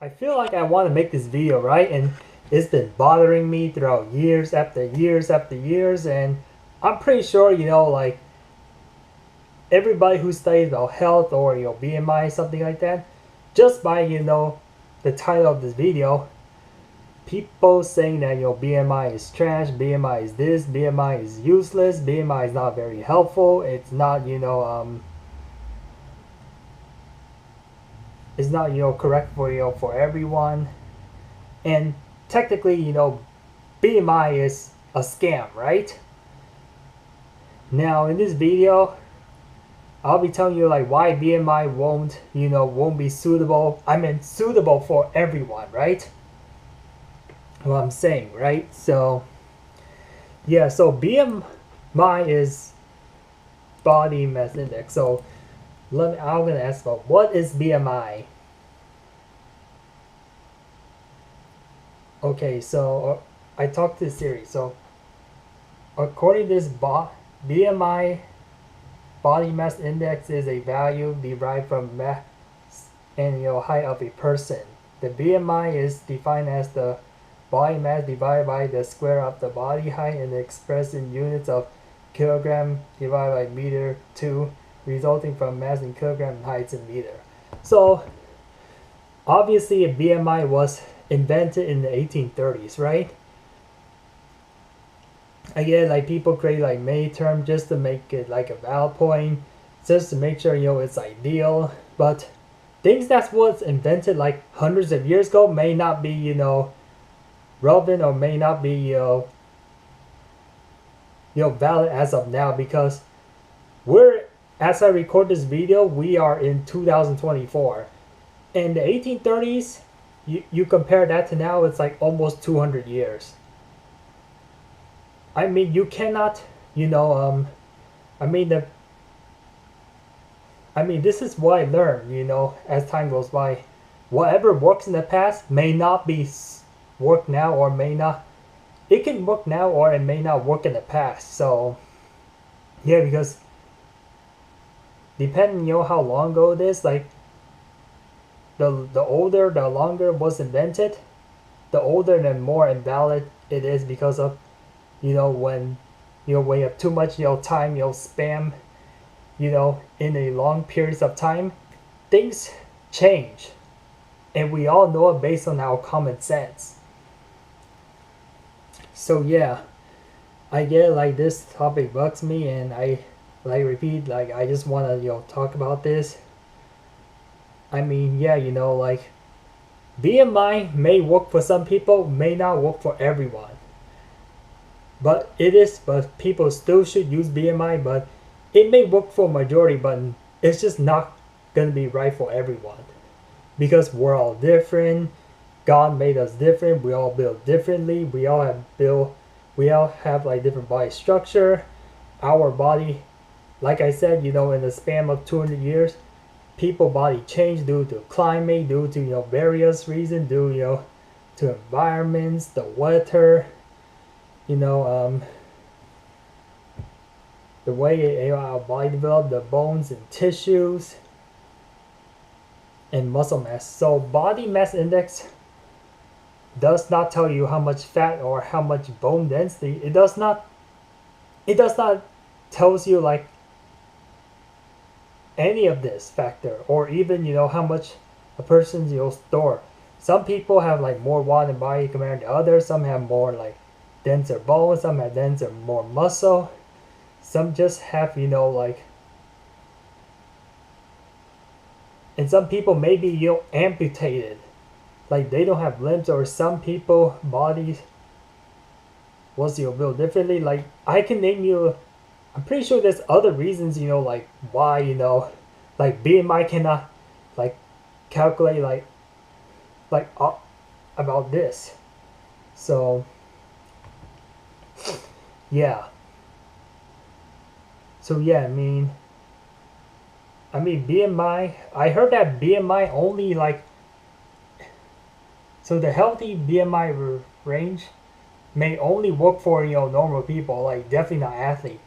I feel like I want to make this video, right? And it's been bothering me throughout years after years after years. And I'm pretty sure, like everybody who studies about health or, BMI, something like that, just by, the title of this video, people saying that, BMI is trash, BMI is this, BMI is useless, BMI is not very helpful, it's not, correct for, for everyone. And technically, BMI is a scam, right? Now in this video, I'll be telling you like why BMI won't be suitable. I mean suitable for everyone, right? What I'm saying, right? So yeah, so BMI is body mass index. So I'm gonna ask about what is BMI? Okay, so I talked to Siri. So according to this BMI, body mass index, is a value derived from mass and height of a person. The BMI is defined as the body mass divided by the square of the body height and expressed in units of kilogram divided by meter 2, resulting from mass in kilogram and heights in meter. So obviously a BMI was invented in the 1830s, right? I get like people create like many terms just to make it like a valid point, just to make sure it's ideal. But things that was invented like hundreds of years ago may not be relevant or may not be valid as of now, because as I record this video, we are in 2024. In the 1830s, you compare that to now, it's like almost 200 years. I mean, you cannot, I mean, this is what I learned, as time goes by. Whatever works in the past may not be work now, or may not. It can work now, or it may not work in the past. So, yeah, because depending, how long ago it is, like the older, the longer it was invented, the older and more invalid it is, because of when when you have too much time spam in a long periods of time, things change, and we all know it based on our common sense. So yeah, I get like this topic bugs me, and I like repeat, like I just want to talk about this. I mean, yeah, like BMI may work for some people, may not work for everyone. But people still should use BMI, but it may work for majority, but it's just not gonna be right for everyone. Because we're all different. God made us different. We all build differently. We all have like different body structure. Our body, like I said, in the span of 200 years, people body change due to climate, due to various reasons, due to environments, the weather, the way our body developed, the bones and tissues and muscle mass. So body mass index does not tell you how much fat or how much bone density. It does not tells you like any of this factor, or even how much a person's store. Some people have like more water in body compared to others. Some have more like denser bone, some have denser more muscle, some just have like, and some people may be amputated, like they don't have limbs, or some people bodies was built differently. Like I can name you, I'm pretty sure there's other reasons like why like BMI cannot like calculate like about this. So yeah. So yeah, I mean BMI, I heard that BMI only like, so the healthy BMI range may only work for normal people, like definitely not athletes.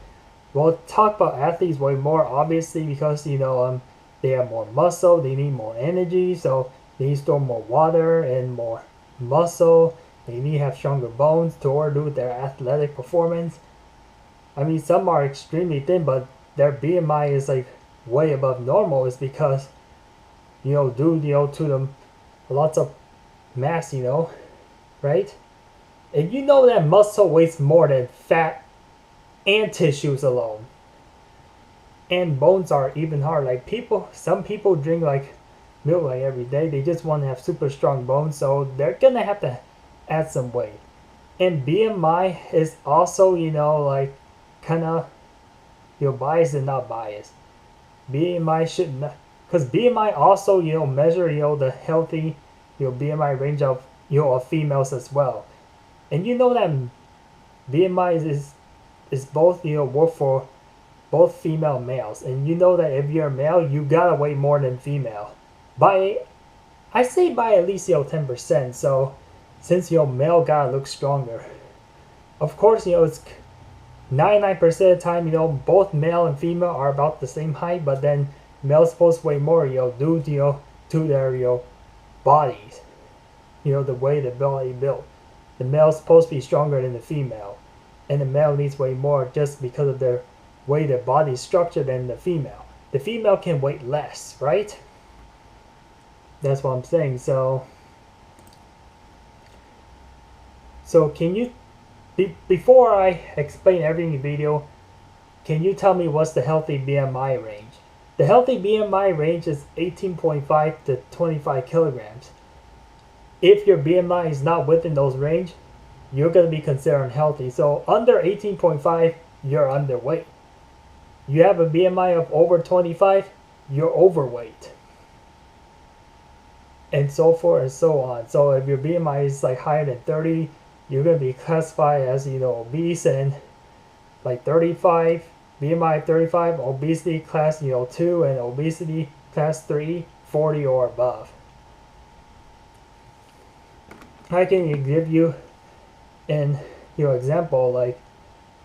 We'll talk about athletes way more, obviously, because they have more muscle, they need more energy, so They need to store more water and more muscle. They need to have stronger bones to do their athletic performance. I mean, some are extremely thin, but their BMI is like way above normal. Is because due to them lots of mass, right? And you know that muscle weighs more than fat and tissues alone. And bones are even hard. Like some people drink like milk like every day. They just want to have super strong bones, so they're gonna have to add some weight. And BMI is also, like kind of biased and not biased. BMI should not, because BMI also measure the healthy BMI range of of females as well. And you know that BMI is both work for both female and males. And you know that if you're a male, you gotta weigh more than female. By I say by at least 10%. So since male gotta look stronger. Of course, it's 99% of the time, both male and female are about the same height, but then male's supposed to weigh more, due to their bodies. The way the body built. The male's supposed to be stronger than the female. And the male needs to weigh more just because of their way their body is structured than the female. The female can weigh less, right? That's what I'm saying. So can you, before I explain everything in the video, can you tell me what's the healthy BMI range? The healthy BMI range is 18.5 to 25 kilograms. If your BMI is not within those range, you're going to be considered unhealthy. So under 18.5, you're underweight. You have a BMI of over 25, you're overweight. And so forth and so on. So if your BMI is like higher than 30, you're going to be classified as obese, and like 35, BMI 35, obesity class 2, and obesity class 3, 40 or above. I can give you an example. Like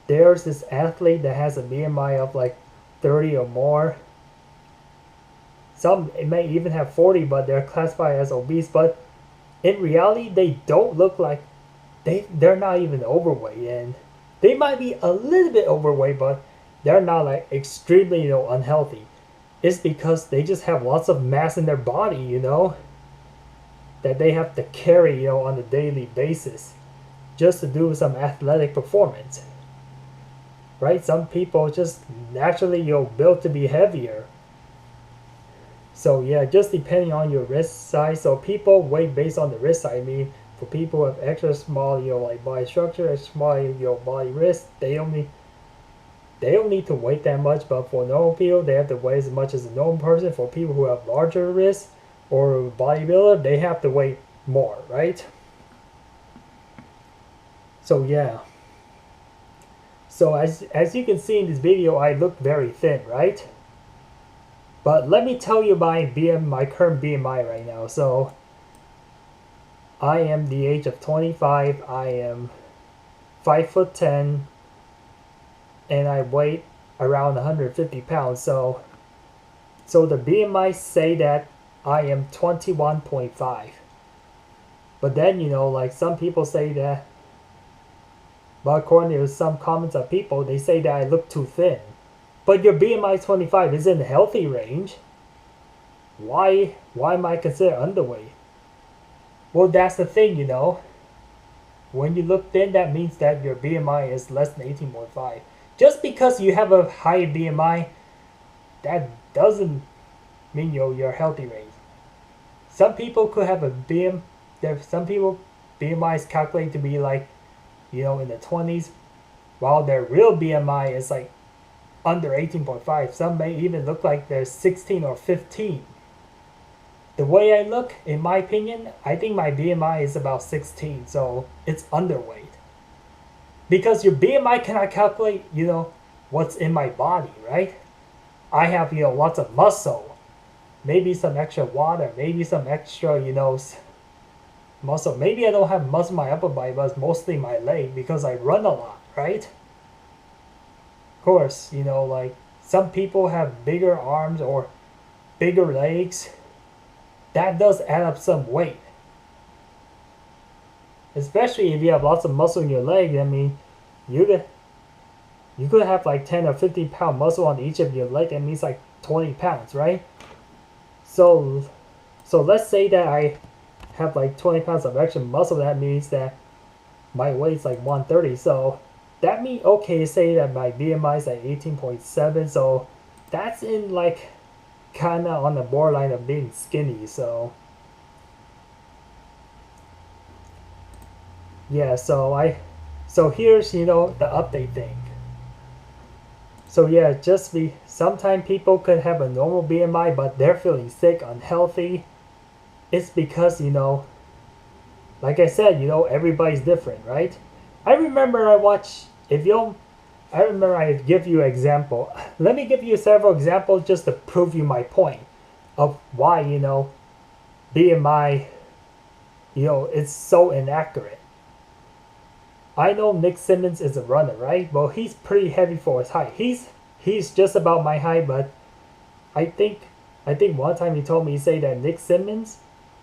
there's this athlete that has a BMI of like 30 or more. Some it may even have 40, but they're classified as obese. But in reality, they don't look like they're not even overweight, and they might be a little bit overweight, but they're not like extremely unhealthy. It's because they just have lots of mass in their body, that they have to carry on a daily basis just to do some athletic performance, right? Some people just naturally built to be heavier. So yeah, just depending on your wrist size. So people weigh based on the wrist size. I mean, for people with extra small like body structure, extra small body wrist, they don't need to weigh that much. But for normal people, they have to weigh as much as a normal person. For people who have larger wrists or bodybuilder, they have to weigh more, right? So yeah. So as you can see in this video, I look very thin, right? But let me tell you my current BMI right now. So I am the age of 25. I am 5'10", and I weigh around 150 pounds. So the BMI say that I am 21.5. But then like some people say that, but according to some comments of people, they say that I look too thin. But your BMI 25 is in the healthy range. Why am I considered underweight? Well, that's the thing, When you look thin, that means that your BMI is less than 18.5. Just because you have a high BMI, that doesn't mean your healthy range. Some people could have some people BMI is calculated to be like, in the 20s, while their real BMI is like under 18.5. Some may even look like they're 16 or 15. The way I look, in my opinion, I think my BMI is about 16, so it's underweight. Because your BMI cannot calculate, what's in my body, right? I have, lots of muscle, maybe some extra water, maybe some extra, muscle. Maybe I don't have muscle in my upper body, but it's mostly my leg because I run a lot, right? Of course, like some people have bigger arms or bigger legs. that does add up some weight. Especially if you have lots of muscle in your leg. I mean, you could you could have like 10 or 15 pound muscle on each of your leg. That means like 20 pounds, right? So so let's say that I have like 20 pounds of extra muscle. That means that my weight's like 130. So that means, okay, say that my BMI is like 18.7. So that's in like kind of on the borderline of being skinny. So yeah, so here's, the update thing. So yeah, just be, sometimes people could have a normal BMI, but they're feeling sick, unhealthy. It's because, like I said, everybody's different, right? I remember I watched, if you I remember I give you an example. Let me give you several examples just to prove you my point of why, BMI, it's so inaccurate. I know Nick Simmons is a runner, right? Well, he's pretty heavy for his height. He's just about my height, but I think one time he told me, he say that Nick Simmons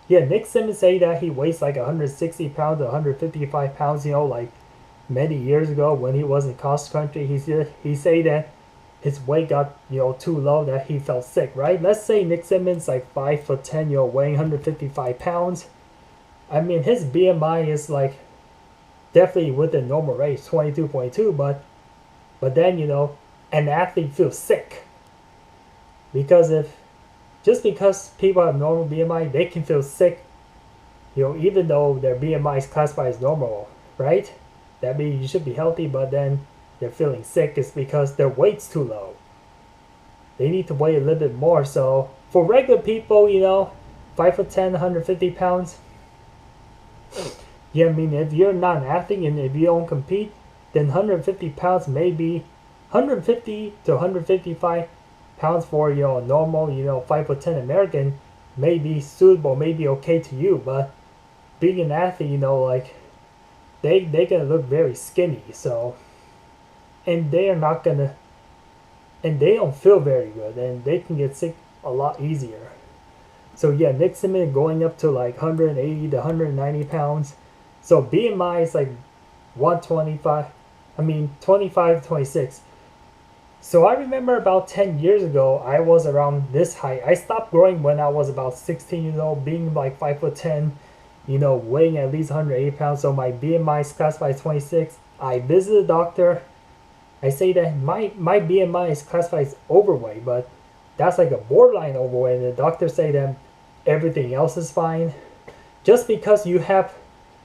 say that he weighs like 160 pounds to 155 pounds, like many years ago when he was in cross country. He say that his weight got, too low, that he felt sick, right? Let's say Nick Simmons like 5'10", weighing 155 pounds. I mean, his BMI is like definitely within normal range, 22.2, but then, an athlete feels sick because just because people have normal BMI, they can feel sick, even though their BMI is classified as normal, right? That means you should be healthy, but then they're feeling sick is because their weight's too low. They need to weigh a little bit more. So for regular people, 5'10", 150 pounds, yeah, I mean, if you're not an athlete and if you don't compete, then 150 pounds may be 150 to 155 pounds for, a normal, 5'10" American may be suitable, may be okay to you. But being an athlete, like, they gonna look very skinny. So, and they are not gonna, and they don't feel very good, and they can get sick a lot easier. So yeah, Nick Simmons going up to like 180 to 190 pounds. So BMI is like 125, 25 to 26. So I remember about 10 years ago, I was around this height. I stopped growing when I was about 16 years old, being like 5'10", weighing at least 180 pounds. So my BMI is classified as 26. I visited a doctor. I say that my BMI is classified as overweight, but that's like a borderline overweight. And the doctor say that everything else is fine. Just because you have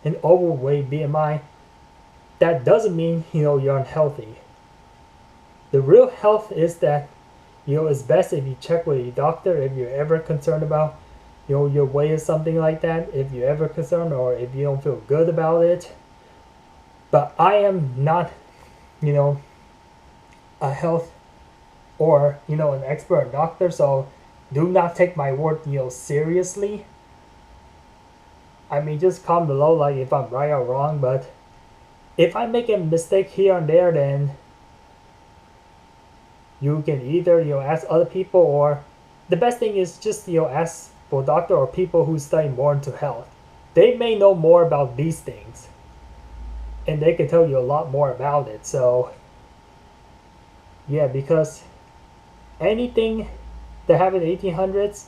an overweight BMI, that doesn't mean, you're unhealthy. The real health is that, it's best if you check with your doctor if you're ever concerned about, your weight or something like that. If you're ever concerned or if you don't feel good about it. But I am not, a health or, an expert doctor. So do not take my word, seriously. I mean, just comment below like if I'm right or wrong, but if I make a mistake here and there, then you can either, ask other people, or the best thing is just, ask for a doctor or people who study more into health. They may know more about these things and they can tell you a lot more about it. So yeah, because anything that happened in the 1800s,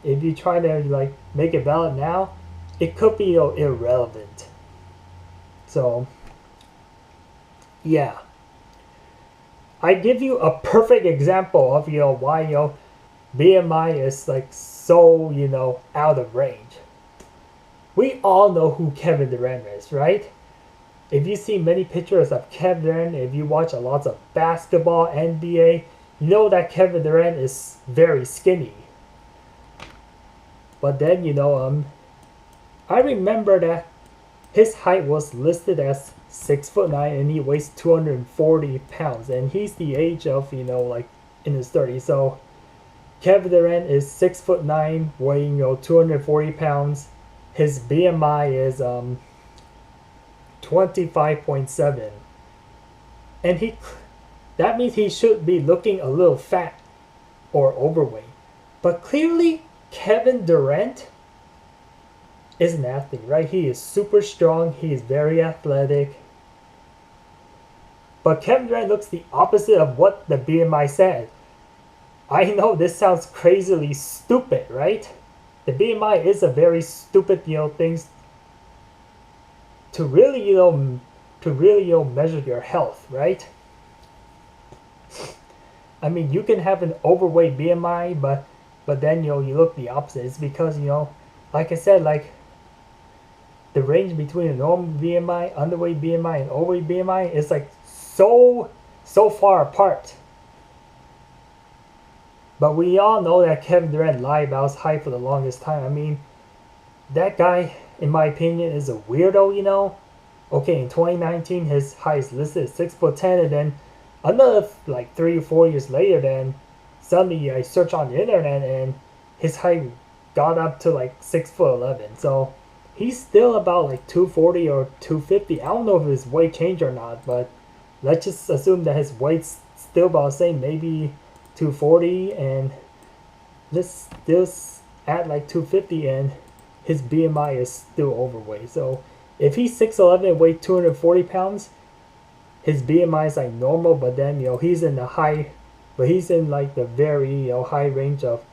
if you try to like make it valid now, it could be irrelevant. So yeah, I give you a perfect example of why BMI is like so out of range. We all know who Kevin Durant is, right? If you see many pictures of Kevin Durant, if you watch a lot of basketball, NBA, you know that Kevin Durant is very skinny. But then I remember that his height was listed as 6'9" and he weighs 240 pounds, and he's the age of like in his 30s. So Kevin Durant is 6'9", weighing 240 pounds. His BMI is 25.7, and that means he should be looking a little fat or overweight. But clearly Kevin Durant is an athlete, right? He is super strong. He is very athletic. But Kevin Durant looks the opposite of what the BMI said. I know this sounds crazily stupid, right? The BMI is a very stupid, things to really, measure your health, right? I mean, you can have an overweight BMI, but then you look the opposite. It's because like I said, like the range between a normal BMI, underweight BMI, and overweight BMI is like so far apart. But we all know that Kevin Durant lied about his height for the longest time. I mean, that guy, in my opinion, is a weirdo. Okay, in 2019, his height is listed at 6'10", and then another like 3 or 4 years later, then suddenly I search on the internet and his height got up to like 6'11". So he's still about like 240 or 250. I don't know if his weight changed or not, but let's just assume that his weight's still about the same, maybe 240, and let's still at like 250, and his BMI is still overweight. So if he's 6'11" and weighs 240 pounds, his BMI is like normal, but then he's in the high, but he's in like the very high range of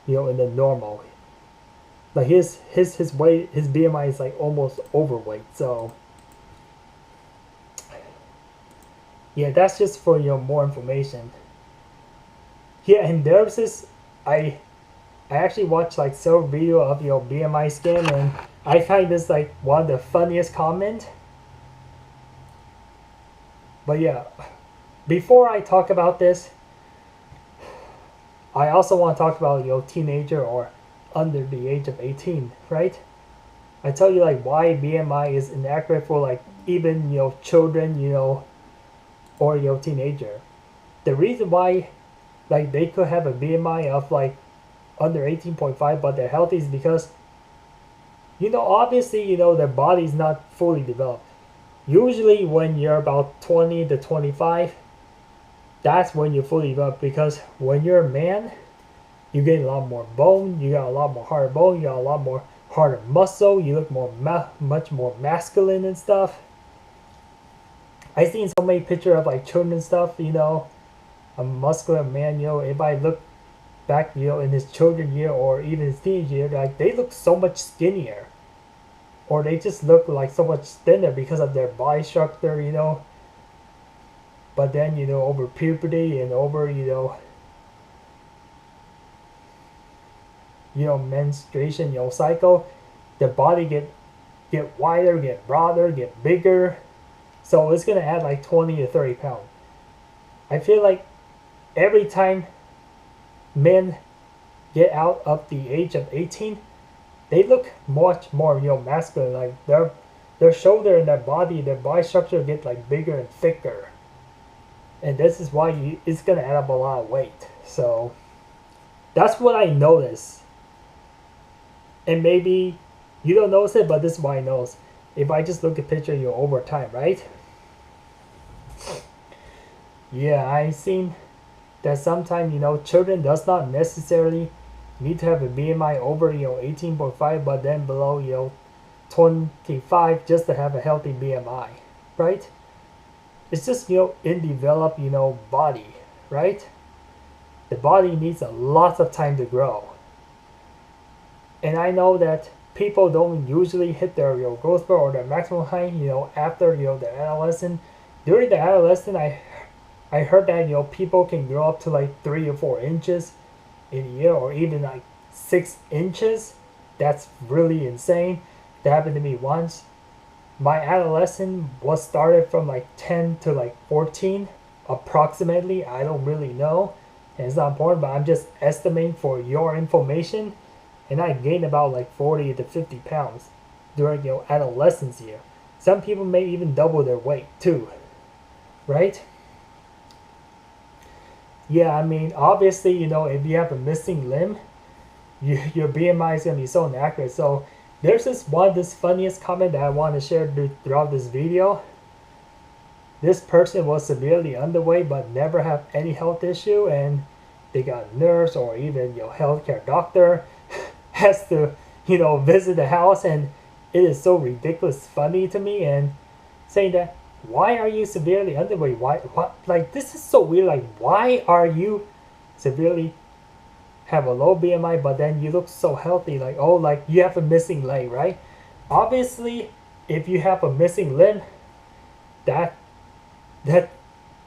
in the normal. Like his weight, his BMI is like almost overweight. So yeah, that's just for more information. Yeah, and there's this, I actually watched like several video of BMI scam, and I find this like one of the funniest comment. But yeah, before I talk about this, I also want to talk about teenager or under the age of 18, right? I tell you like why BMI is inaccurate for like even children, or teenager. The reason why like they could have a BMI of like under 18.5 but they're healthy is because obviously their body's not fully developed. Usually when you're about 20 to 25, that's when you're fully developed, because when you're a man, you get a lot more bone, you got a lot more harder bone, you got a lot more harder muscle, you look much more masculine and stuff. I've seen so many pictures of like children and stuff, a muscular man, if I look back, in his children year or even his teenage year, like they look so much skinnier. Or they just look like so much thinner because of their body structure, But then, over puberty and over, menstruation, cycle, their body get wider, get broader, get bigger. So it's gonna add like 20 to 30 pounds. I feel like every time men get out of the age of 18, they look much more masculine. Like their shoulder and their body structure get like bigger and thicker, and this is why it's gonna add up a lot of weight. So that's what I notice, and maybe you don't notice it, but this is why I notice. If I just look at picture over time, right? Yeah, I've seen that sometimes children does not necessarily need to have a BMI over 18.5, but then below 25 just to have a healthy BMI, right? It's just in developed body, right? The body needs a lot of time to grow, and I know that people don't usually hit their growth spurt or their maximum height after their adolescent. During the adolescent, I heard that people can grow up to like 3 or 4 inches in a year, or even like 6 inches. That's really insane. That happened to me once. My adolescent was started from like 10 to like 14 approximately. I don't really know, and it's not important, but I'm just estimating for your information. And I gained about like 40 to 50 pounds during adolescence year. Some people may even double their weight too, right? Yeah, I mean, obviously, if you have a missing limb, your BMI is going to be so inaccurate. So there's this funniest comment that I want to share throughout this video. This person was severely underweight but never have any health issue, and they got a nurse or even healthcare doctor has to visit the house, and it is so ridiculous funny to me, and saying that, why are you severely underweight? Why, what, like, this is so weird. Like, why are you severely have a low BMI, but then you look so healthy? Like, oh, like you have a missing leg, right? Obviously, if you have a missing limb, that that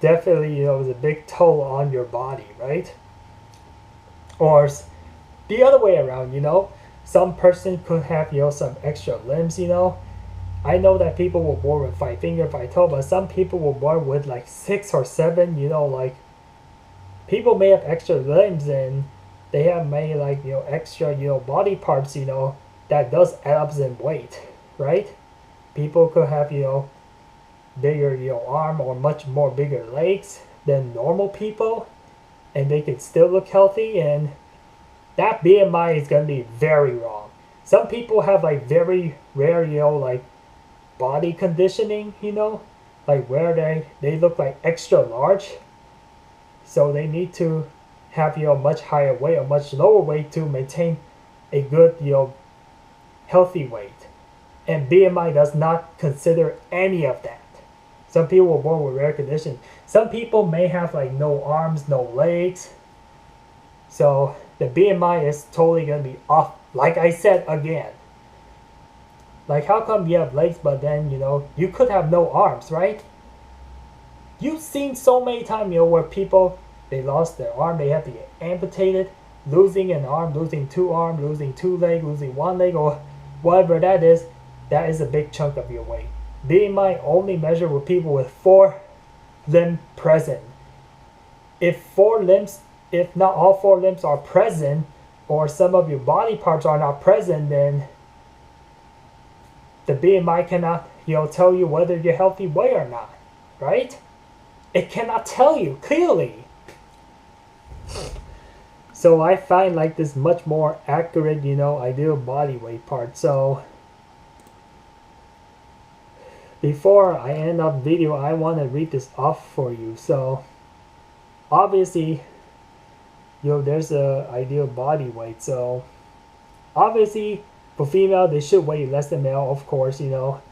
definitely, you know, is a big toll on your body, right? Or the other way around, you know, some person could have, you know, some extra limbs, you know. I know that people were born with 5 finger, 5 toe, but some people were born with like 6 or 7, you know, like people may have extra limbs and they have many, like, you know, extra, you know, body parts, you know, that does add up in weight, right? People could have, you know, bigger, you know, arm or much more bigger legs than normal people, and they could still look healthy, and that BMI is going to be very wrong. Some people have like very rare, you know, like body conditioning, you know, like where they look like extra large, so they need to have, you know, much higher weight or much lower weight to maintain a good, you know, healthy weight. And BMI does not consider any of that. Some people were born with rare conditions. Some people may have like no arms, no legs. So the BMI is totally going to be off. Like I said again. Like, how come you have legs, but then, you know, you could have no arms, right? You've seen so many times, you know, where people, they lost their arm, they have to get amputated, losing an arm, losing 2 arms, losing 2 legs, losing 1 leg, or whatever that is a big chunk of your weight. BMI only measure with people with 4 limbs present. If not all 4 limbs are present, or some of your body parts are not present, then the BMI cannot, you know, tell you whether you're healthy weight or not, right? It cannot tell you clearly. So I find like this much more accurate, you know, ideal body weight part. So before I end up video, I want to read this off for you. So obviously, you know, there's a ideal body weight. So obviously for female, they should weigh less than male, of course, you know.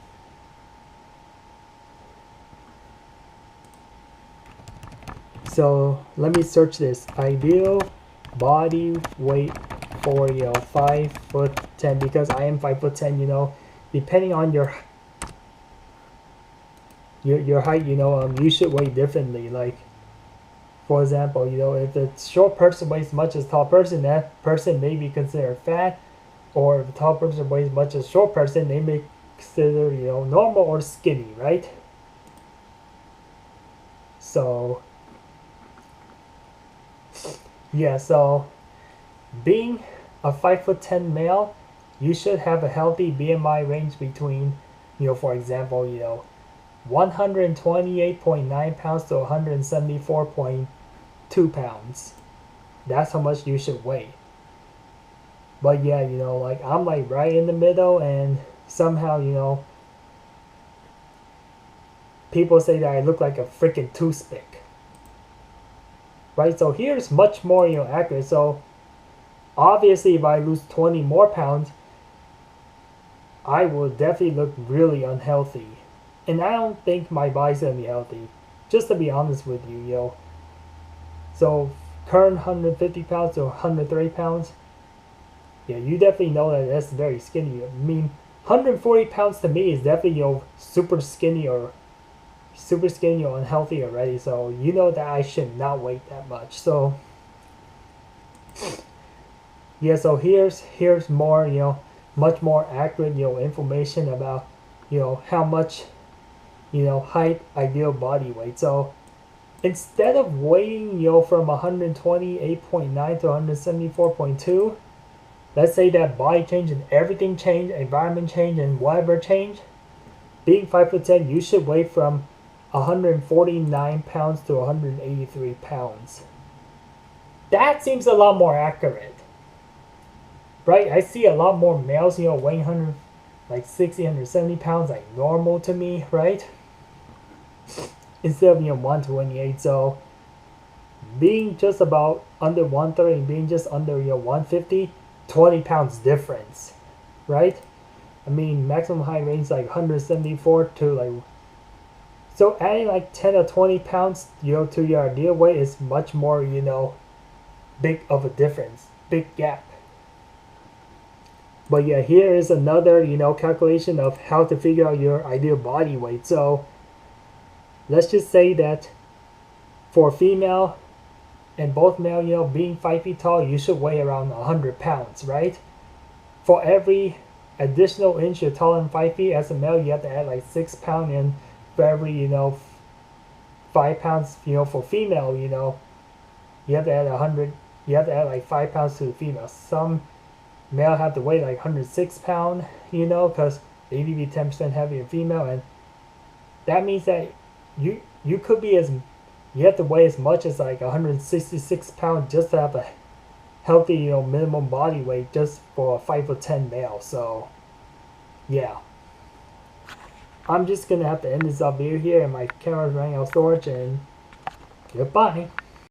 So let me search this ideal body weight for, you know, 5'10", because I am 5'10", you know. Depending on your height, you know, you should weigh differently. Like, for example, you know, if the short person weighs as much as tall person, that person may be considered fat. Or if a tall person weighs as much as a short person, they may consider, you know, normal or skinny, right? So yeah, so being a 5'10" male, you should have a healthy BMI range between, you know, for example, you know, 128.9 pounds to 174.2 pounds. That's how much you should weigh. But yeah, you know, like I'm like right in the middle, and somehow, you know, people say that I look like a freaking toothpick. Right? So here's much more, you know, accurate. So obviously if I lose 20 more pounds, I will definitely look really unhealthy. And I don't think my body's gonna be healthy. Just to be honest with you, yo. So current 150 pounds to 130 pounds. Yeah, you definitely know that that's very skinny. I mean, 140 pounds to me is definitely, you know, super skinny or unhealthy already. So you know that I should not weigh that much. So yeah, so here's more, you know, much more accurate, you know, information about, you know, how much, you know, height, ideal body weight. So instead of weighing, you know, from 128.9 to 174.2, let's say that body change and everything change, environment change and whatever change, being 5'10", you should weigh from 149 pounds to 183 pounds. That seems a lot more accurate, right? I see a lot more males, you know, weighing 160, 170 pounds, like normal to me, right? Instead of, you know, 128. So being just about under 130 and being just under, you know, 150, 20 pounds difference, right? I mean, maximum height range is like 174 to like, so adding like 10 or 20 pounds, to your ideal weight is much more, big of a difference, big gap. But yeah, here is another, calculation of how to figure out your ideal body weight. So let's just say that for a female and both male, being 5 feet tall, you should weigh around 100 pounds, right? For every additional inch you're taller than 5 feet, as a male, you have to add like 6 pounds, and for every, 5 pounds, for female, you have to add 100, you have to add like 5 pounds to the female. Some male have to weigh like 106 pounds, because they need to be 10% heavier than female, and that means that you could be as, you have to weigh as much as like 166 pounds just to have a healthy, minimum body weight just for a 5'10" male. So yeah, I'm just gonna have to end this up here, and my camera's running out of storage, and goodbye.